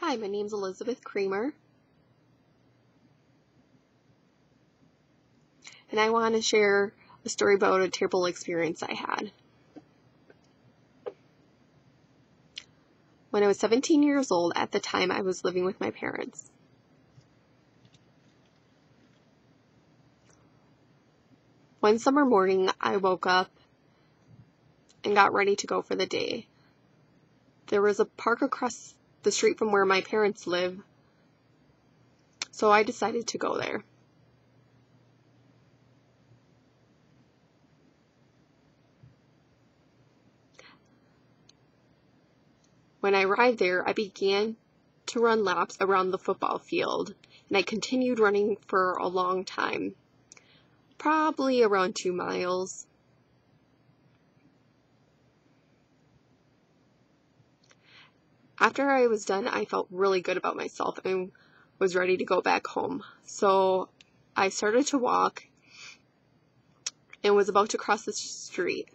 Hi, my name's Elizabeth Kramer, and I want to share a story about a terrible experience I had. When I was 17 years old, at the time I was living with my parents. One summer morning, I woke up and got ready to go for the day. There was a park across the street from where my parents live, so I decided to go there. When I arrived there, I began to run laps around the football field, and I continued running for a long time, probably around 2 miles. After I was done, I felt really good about myself and was ready to go back home. So I started to walk and was about to cross the street.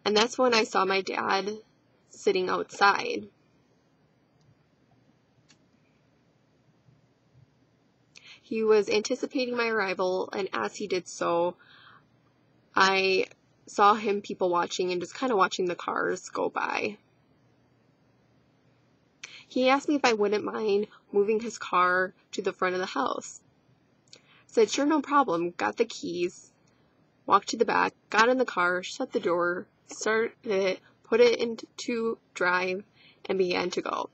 And that's when I saw my dad sitting outside. He was anticipating my arrival, and as he did so, I saw him people watching and just kind of watching the cars go by. He asked me if I wouldn't mind moving his car to the front of the house. I said, sure, no problem. Got the keys, walked to the back, got in the car, shut the door, started it, put it into drive, and began to go.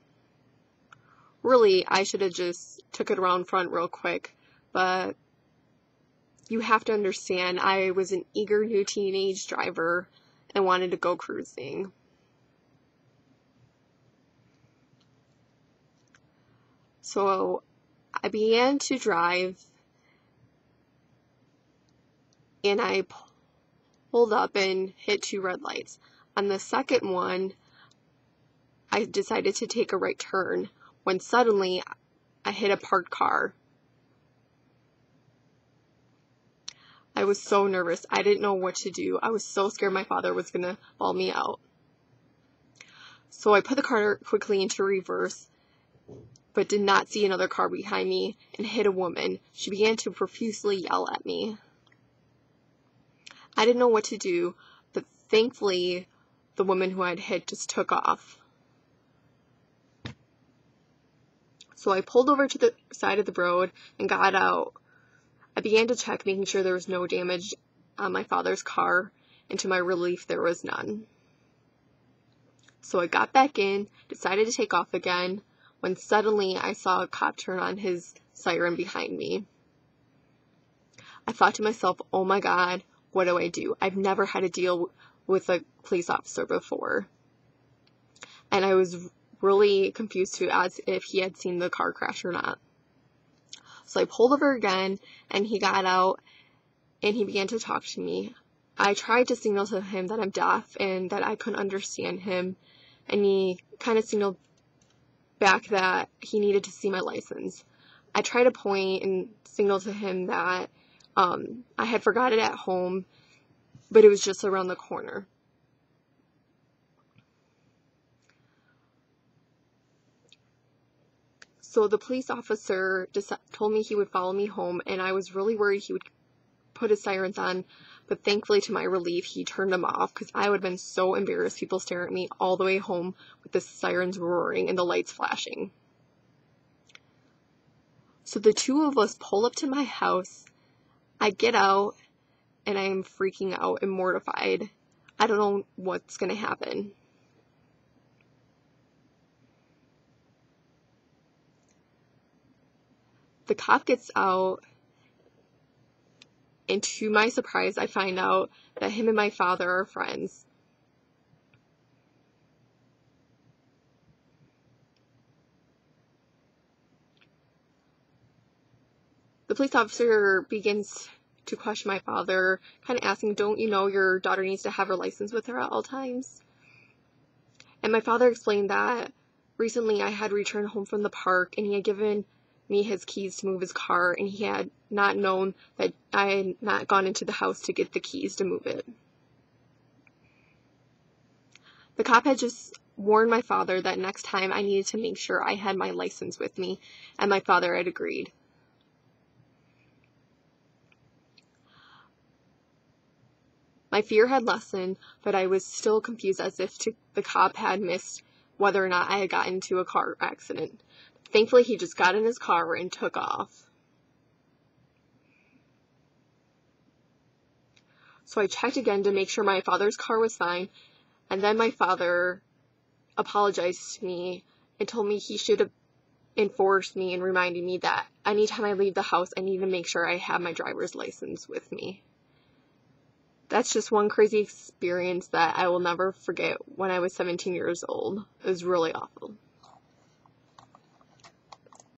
Really, I should have just took it around front real quick, but you have to understand, I was an eager new teenage driver and wanted to go cruising. So I began to drive, and I pulled up and hit 2 red lights. On the second one, I decided to take a right turn when suddenly I hit a parked car. I was so nervous. I didn't know what to do. I was so scared my father was going to bail me out. So I put the car quickly into reverse, but did not see another car behind me, and hit a woman. She began to profusely yell at me. I didn't know what to do, but thankfully the woman who I'd hit just took off. So I pulled over to the side of the road and got out. I began to check, making sure there was no damage on my father's car, and to my relief, there was none. So I got back in, decided to take off again, when suddenly I saw a cop turn on his siren behind me. I thought to myself, oh my God, what do I do? I've never had to deal with a police officer before. And I was really confused too, as if he had seen the car crash or not. So I pulled over again, and he got out, and he began to talk to me. I tried to signal to him that I'm deaf and that I couldn't understand him, and he kind of signaled back that he needed to see my license. I tried to point and signal to him that I had forgot it at home, but it was just around the corner. So the police officer just told me he would follow me home, and I was really worried he would put his sirens on, but thankfully, to my relief, he turned them off, because I would have been so embarrassed, people staring at me all the way home with the sirens roaring and the lights flashing. So the two of us pull up to my house. I get out, and I am freaking out and mortified. I don't know what's going to happen. The cop gets out, and to my surprise, I find out that him and my father are friends. The police officer begins to question my father, kind of asking, don't you know your daughter needs to have her license with her at all times? And my father explained that recently I had returned home from the park, and he had given me his keys to move his car, and he had not known that I had not gone into the house to get the keys to move it. The cop had just warned my father that next time I needed to make sure I had my license with me, and my father had agreed. My fear had lessened, but I was still confused as if the cop had missed whether or not I had gotten into a car accident. Thankfully, he just got in his car and took off. So I checked again to make sure my father's car was fine, and then my father apologized to me and told me he should have enforced me and reminded me that anytime I leave the house, I need to make sure I have my driver's license with me. That's just one crazy experience that I will never forget when I was 17 years old. It was really awful.